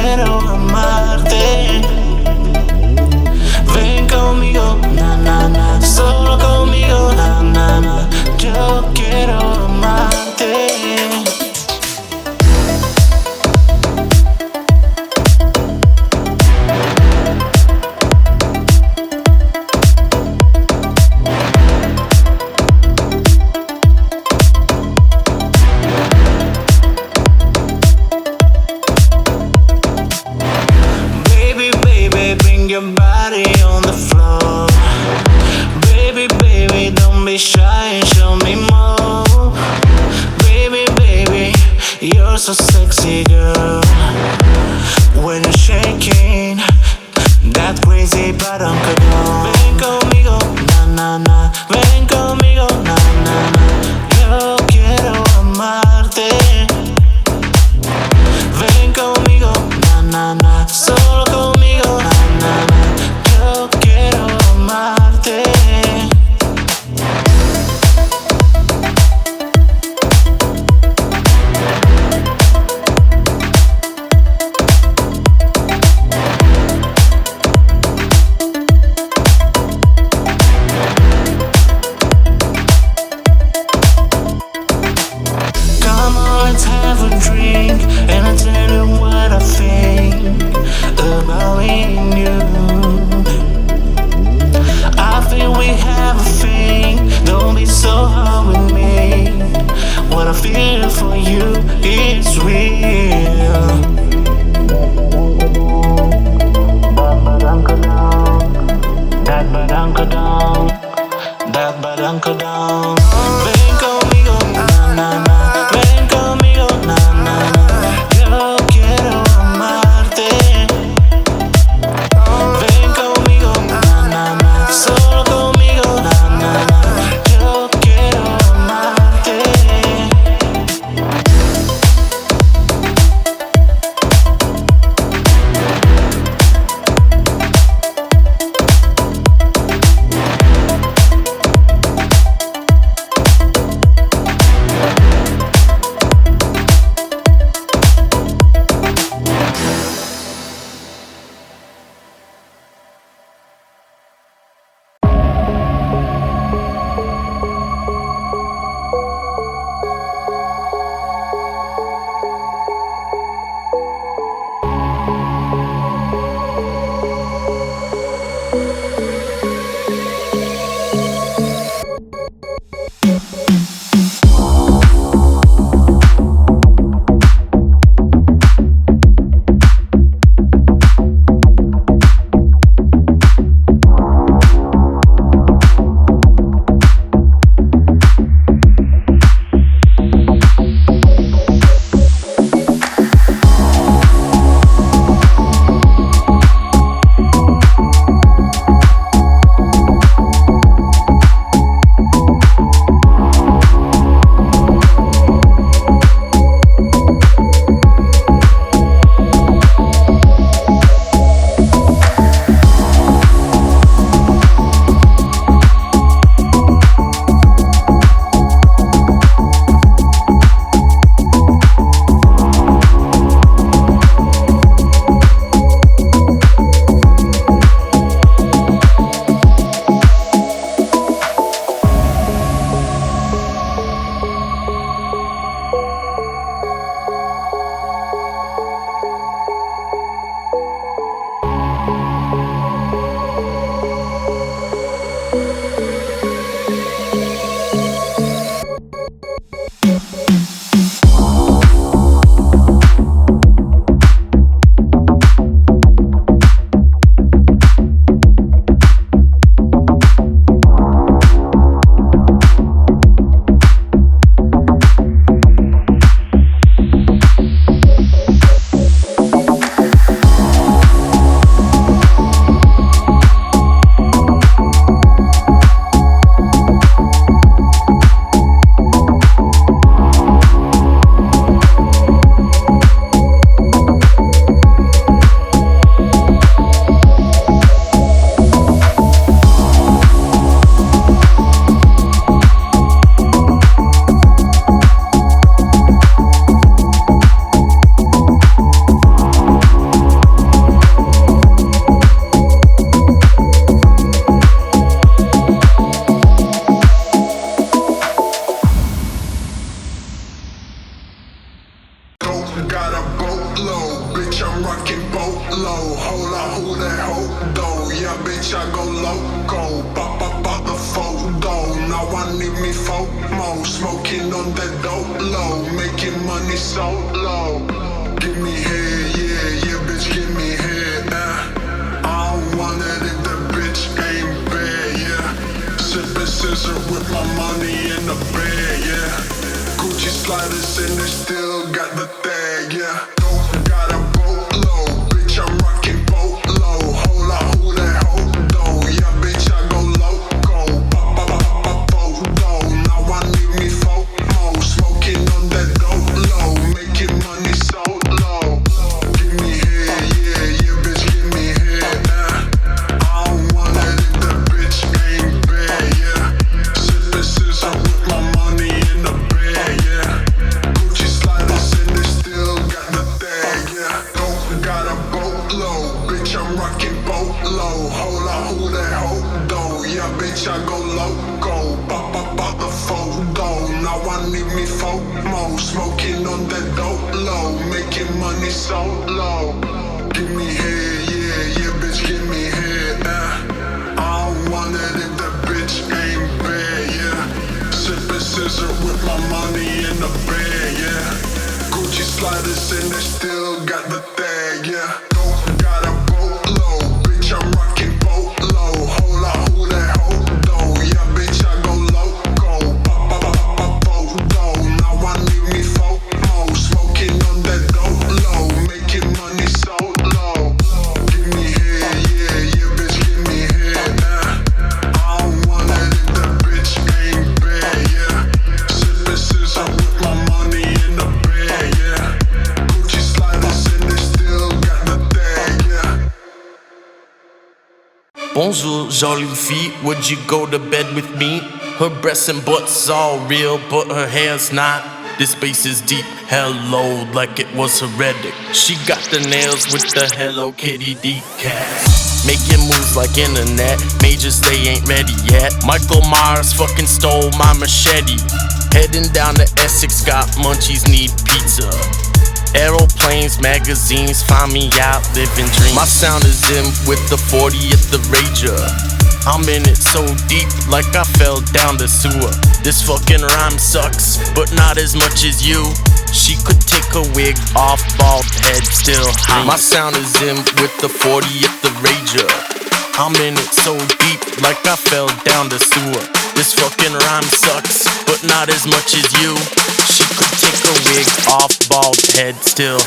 quiero amarte. Ven conmigo, na na na, solo conmigo, na na na. Yo quiero amarte. Your body on the floor. Baby, baby, don't be shy and show me more. Baby, baby, you're so sexy, girl. When you're shaking that crazy bottom control. Ven conmigo, na na na. Ven conmigo, na na na. Yo quiero amarte. Ven conmigo, na na na. Solo conmigo, na na na. Yo quiero amarte. I'm rocking boat low. Hold on, who that hoe though? Yeah, bitch, I go loco. Pop the photo. Now I need me FOMO. Smoking on that dope low. Making money so low. Give me head, yeah, bitch, give me head. I don't want it if that bitch ain't bad, yeah. Sippin' scissor with my money in the bag, yeah. Gucci sliders and they still got the tag, yeah. Don't got a boat low, bitch, I'm rocking boat low. Hold on, who that hoe though? Yeah, bitch, I go loco. Pop, photo. Now I need me FOMO. Smoking on that dope low. Making money so low. Give me head, yeah, bitch, give me head. I don't want it if that bitch ain't bad, yeah. Sippin' scissor with my money in the bag, yeah. Gucci sliders and they still got the tag, yeah. Don't got a boat low, bitch, I'm rocking boat low. Hold on, who that hoe though? Yeah, bitch, I go loco. Pop the photo. Now I need me FOMO. Smoking on that dope low. Making money so low. Give me head, yeah, bitch, give me head. I don't want it if that bitch ain't bad, yeah. Sippin' scissor with my money in the bag, yeah. Gucci sliders and they still got the tag, yeah. Don't got a boat low, bitch, I'm rocking boat low. Hold on, who that hoe though? Yeah, bitch, I go loco. Pop, photo. Now I need me FOMO. Smoking on that dope low. Making money so low. Give me head, yeah, bitch, give me head. I don't want it if that bitch ain't bad, yeah. Sippin' scissor with my money in the bag, yeah. Gucci sliders and they still got the tag, yeah. Bonjour, jolie fille, would you go to bed with me? Her breasts and butts all real, but her hair's not. This bass is deep, hello, like it was heretic. She got the nails with the Hello Kitty decals. Making moves like internet, majors they ain't ready yet. Michael Myers fucking stole my machete. Heading down to Essex, got munchies, need pizza. Aeroplanes, magazines, find me out, living dreams. My sound is in with the 40th the Rager. I'm in it so deep, like I fell down the sewer. This fucking rhyme sucks, but not as much as you. She could take a wig off, bald head, still high. My sound is in with the 40th the Rager. I'm in it so deep, like I fell down the sewer. This fucking rhyme sucks, but not as much as you. She could take a wig off, bald head, still.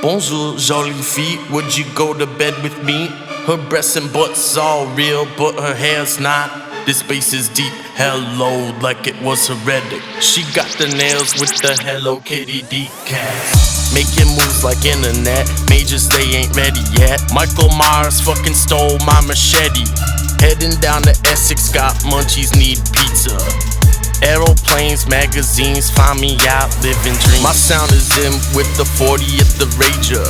Bonjour, jolie fille, would you go to bed with me? Her breasts and butts all real, but her hair's not. This bass is deep, hello, like it was heretic. She got the nails with the Hello Kitty decals. Making moves like internet, majors they ain't ready yet. Michael Myers fucking stole my machete. Heading down to Essex, got munchies, need pizza. Aeroplanes, magazines, find me out, living dreams. My sound is in with the 40th the Rager.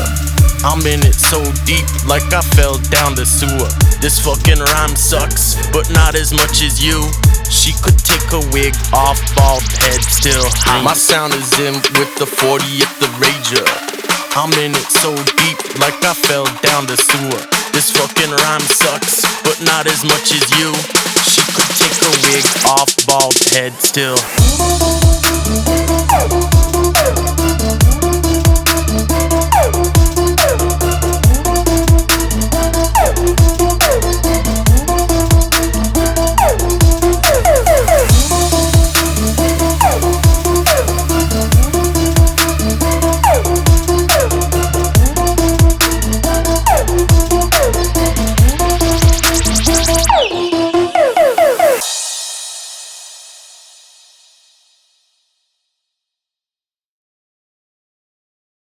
I'm in it so deep, like I fell down the sewer. This fucking rhyme sucks, but not as much as you. She could take a wig off, bald head, still high. My sound is in with the 40th the Rager. I'm in it so deep, like I fell down the sewer. This fucking rhyme sucks, but not as much as you. She could take a wig off, bald head, still.